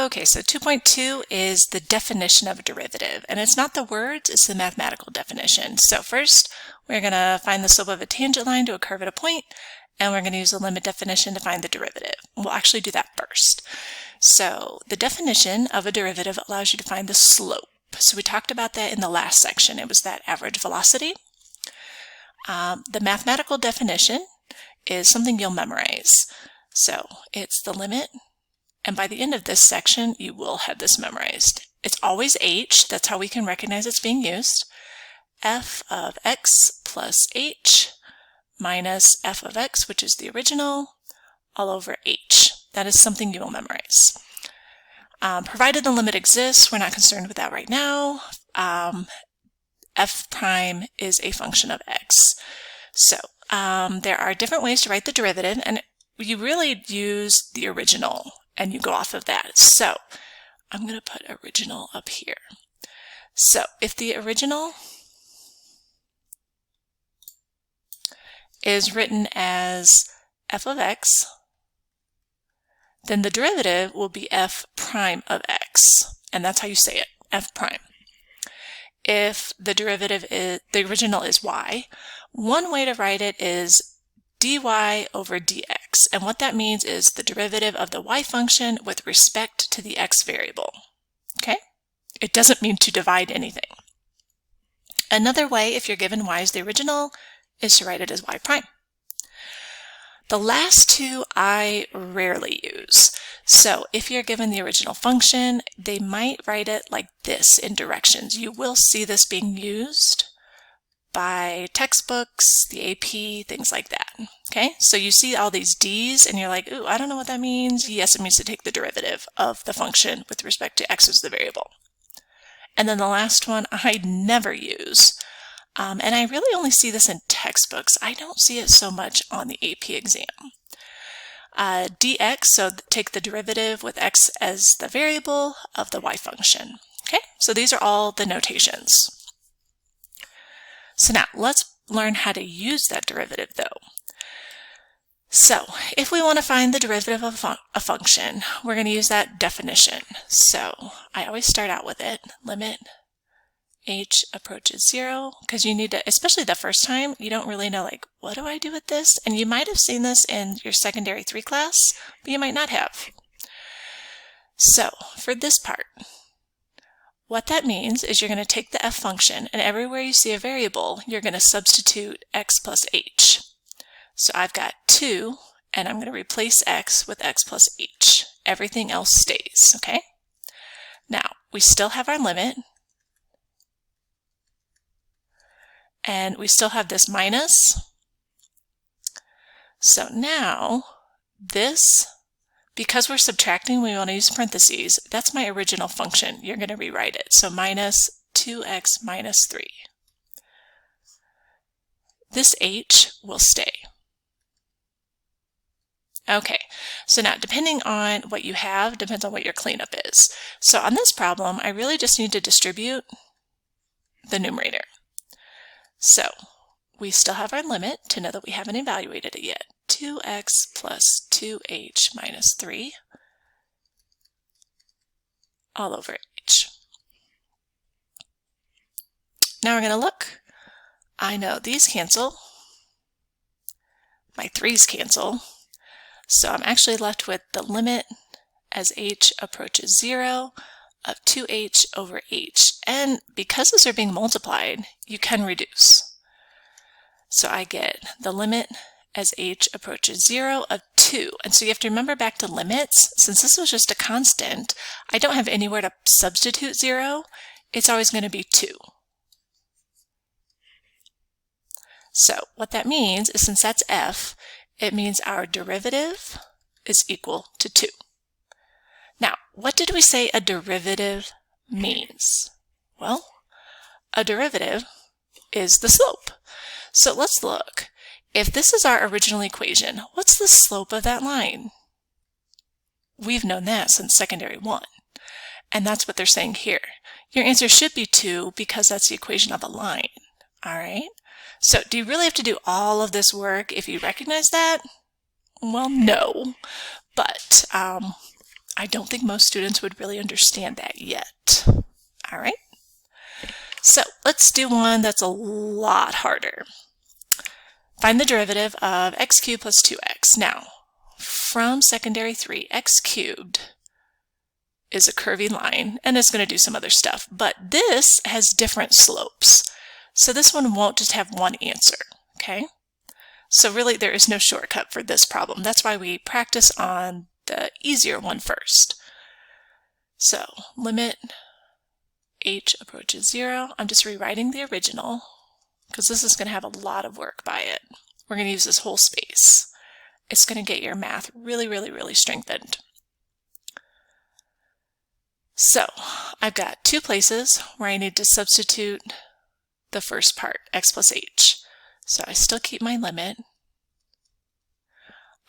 Okay, so 2.2 is the definition of a derivative, and it's not the words, it's the mathematical definition. So first, we're going to find the slope of a tangent line to a curve at a point, and we're going to use the limit definition to find the derivative. We'll actually do that first. So the definition of a derivative allows you to find the slope. So we talked about that in the last section. It was that average velocity. The mathematical definition is something you'll memorize. So it's the limit. And by the end of this section, you will have this memorized. It's always h, that's how we can recognize it's being used. F of x plus h minus f of x, which is the original, all over h. That is something you will memorize. Provided the limit exists, we're not concerned with that right now. F prime is a function of x. So there are different ways to write the derivative, and you really use the original and you go off of that. So I'm going to put original up here. So if the original is written as f of x, then the derivative will be f prime of x. And that's how you say it, f prime. If the derivative is, the original is y, one way to write it is dy over dx. And what that means is the derivative of the y function with respect to the x variable. Okay? It doesn't mean to divide anything. Another way, if you're given y as the original, is to write it as y prime. The last two I rarely use. So if you're given the original function, they might write it like this in directions. You will see this being used by textbooks, the AP, things like that. Okay, so you see all these d's and you're like, ooh, I don't know what that means. Yes, it means to take the derivative of the function with respect to x as the variable. And then the last one I never use. And I really only see this in textbooks. I don't see it so much on the AP exam. Dx, so take the derivative with x as the variable of the y function. Okay, so these are all the notations. So now let's learn how to use that derivative though. So if we want to find the derivative of a function, we're going to use that definition. So I always start out with it, limit h approaches 0, because you need to, especially the first time, you don't really know, like, what do I do with this? And you might have seen this in your secondary 3 class, but you might not have. So for this part, what that means is you're going to take the f function, and everywhere you see a variable, you're going to substitute x plus h. So I've got 2, and I'm going to replace x with x plus h. Everything else stays, okay? Now, we still have our limit, and we still have this minus. So now, this, because we're subtracting, we want to use parentheses. That's my original function. You're going to rewrite it. So minus 2x minus 3. This h will stay. Okay, so now depending on what you have, depends on what your cleanup is. So on this problem, I really just need to distribute the numerator. So we still have our limit to know that we haven't evaluated it yet. 2x plus 2h minus 3 all over h. Now we're going to look. I know these cancel. My 3's cancel. So I'm actually left with the limit as h approaches 0 of 2h over h. And because those are being multiplied, you can reduce. So I get the limit as h approaches 0 of 2. And so you have to remember back to limits. Since this was just a constant, I don't have anywhere to substitute 0. It's always going to be 2. So what that means is, since that's f, it means our derivative is equal to 2. Now, what did we say a derivative means? Well, a derivative is the slope. So let's look. If this is our original equation, what's the slope of that line? We've known that since secondary 1. And that's what they're saying here. Your answer should be 2 because that's the equation of a line. All right? So do you really have to do all of this work if you recognize that? Well, no. But I don't think most students would really understand that yet. All right. So let's do one that's a lot harder. Find the derivative of x cubed plus 2x. Now, from secondary 3, x cubed is a curving line, and it's going to do some other stuff, but this has different slopes. So this one won't just have one answer, okay? So really there is no shortcut for this problem. That's why we practice on the easier one first. So limit h approaches 0. I'm just rewriting the original because this is going to have a lot of work by it. We're going to use this whole space. It's going to get your math really, really, really strengthened. So I've got two places where I need to substitute the first part, x plus h. So I still keep my limit.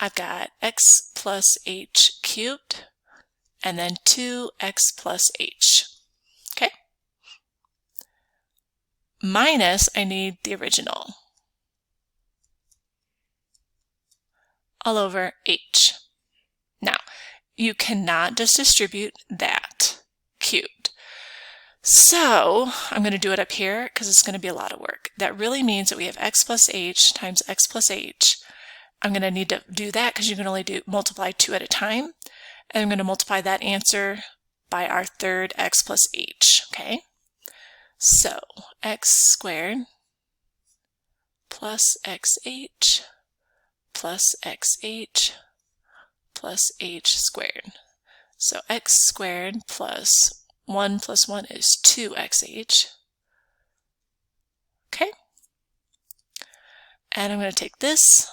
I've got x plus h cubed and then 2x plus h. Okay? Minus, I need the original. All over h. Now, you cannot just distribute that cubed. So I'm going to do it up here because it's going to be a lot of work. That really means that we have x plus h times x plus h. I'm going to need to do that because you can only multiply 2 at a time. And I'm going to multiply that answer by our third x plus h. Okay? So x squared plus xh plus xh plus h squared. So x squared plus 1 is 2xh. Okay? And I'm going to take this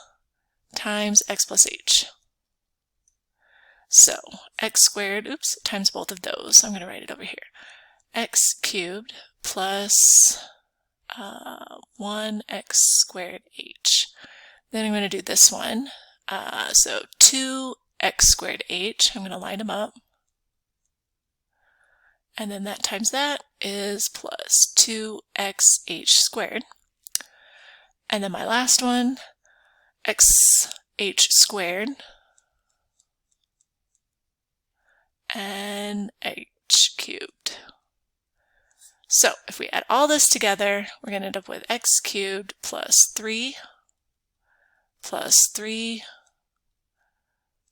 times x plus h. So x squared, times both of those. I'm going to write it over here. X cubed plus 1x squared h. Then I'm going to do this one. So 2x squared h. I'm going to line them up. And then that times that is plus 2xh squared. And then my last one, xh squared and h cubed. So if we add all this together, we're going to end up with x cubed plus 3 plus 3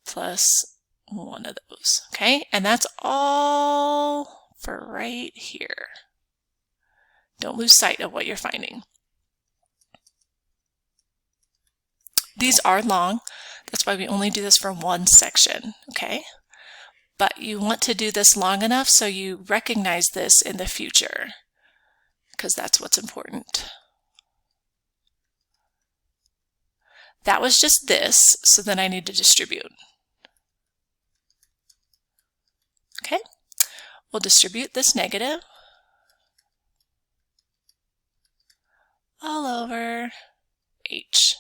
plus one of those. Okay? And that's all for right here. Don't lose sight of what you're finding. These are long. That's why we only do this for one section, okay? But you want to do this long enough so you recognize this in the future, because that's what's important. That was just this, so then I need to distribute. Okay? We'll distribute this negative all over h.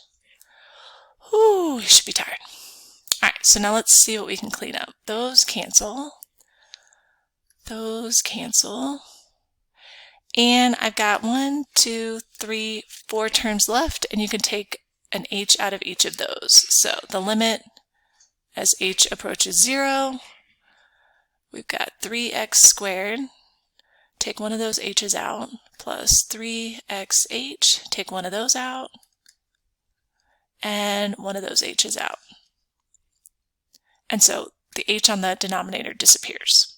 Ooh, you should be tired. All right, so now let's see what we can clean up. Those cancel. Those cancel. And I've got 1, 2, 3, 4 terms left, and you can take an h out of each of those. So the limit as h approaches 0, we've got 3x squared. Take one of those h's out, plus 3xh. Take one of those out, and one of those h's out. And so the h on the denominator disappears.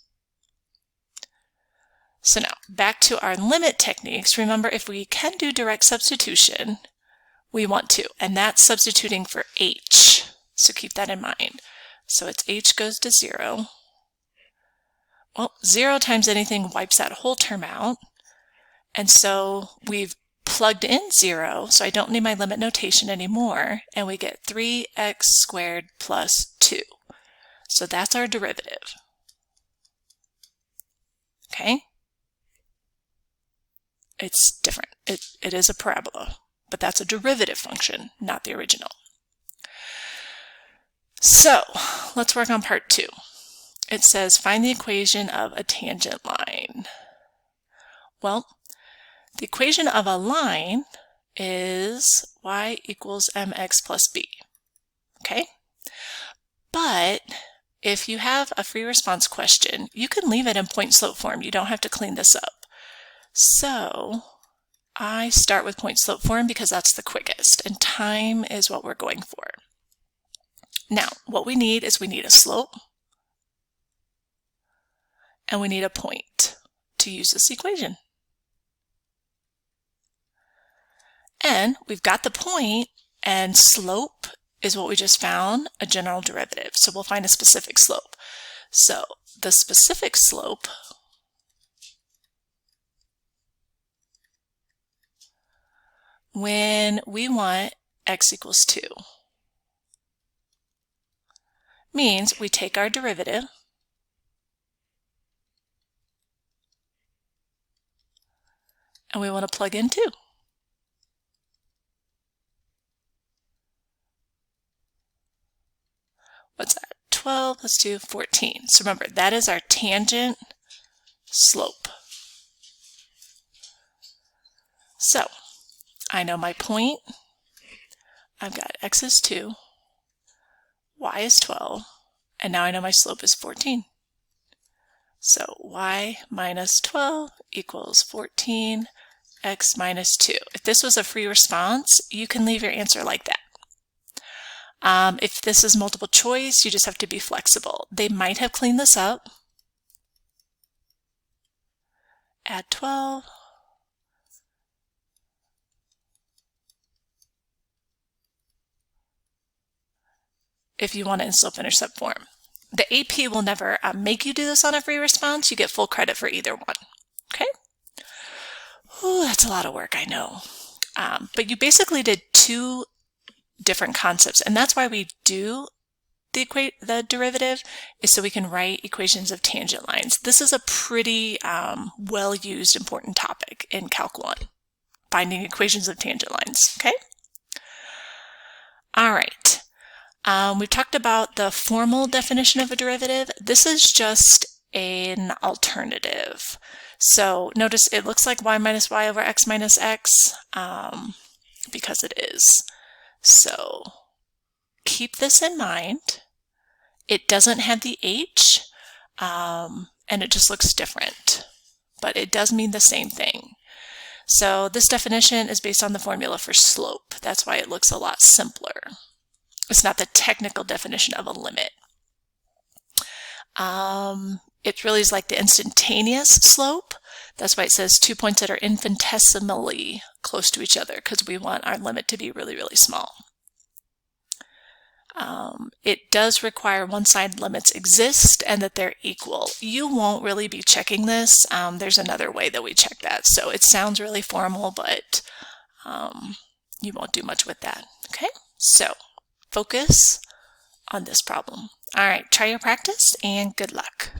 So now, back to our limit techniques. Remember, if we can do direct substitution, we want to, and that's substituting for h. So keep that in mind. So it's h goes to 0. Well, 0 times anything wipes that whole term out. And so we've plugged in 0, so I don't need my limit notation anymore, and we get 3x squared plus 2. So that's our derivative. Okay? It's different. It is a parabola, but that's a derivative function, not the original. So let's work on part 2. It says find the equation of a tangent line. Well, the equation of a line is y equals mx plus b. Okay? But if you have a free response question, you can leave it in point slope form. You don't have to clean this up. So I start with point slope form because that's the quickest, and time is what we're going for. Now, what we need is we need a slope and we need a point to use this equation. And we've got the point, and slope is what we just found, a general derivative. So we'll find a specific slope. So the specific slope when we want x equals 2 means we take our derivative and we want to plug in 2. What's that? 12 plus 2, 14. So remember, that is our tangent slope. So I know my point. I've got x is 2, y is 12, and now I know my slope is 14. So y minus 12 equals 14, x minus 2. If this was a free response, you can leave your answer like that. If this is multiple choice, you just have to be flexible. They might have cleaned this up. Add 12. If you want it in slope-intercept form. The AP will never make you do this on a free response. You get full credit for either one. Okay? Ooh, that's a lot of work, I know. But you basically did 2 different concepts, and that's why we do the derivative, is so we can write equations of tangent lines. This is a pretty well-used important topic in Calc 1, finding equations of tangent lines. Okay? All right. We've talked about the formal definition of a derivative. This is just an alternative. So notice it looks like y minus y over x minus x because it is. So keep this in mind. It doesn't have the h, and it just looks different, but it does mean the same thing. So this definition is based on the formula for slope. That's why it looks a lot simpler. It's not the technical definition of a limit. It really is like the instantaneous slope. That's why it says 2 points that are infinitesimally close to each other, because we want our limit to be really, really small. It does require one-side limits exist and that they're equal. You won't really be checking this. There's another way that we check that. So it sounds really formal, but you won't do much with that. Okay? So focus on this problem. All right, try your practice and good luck.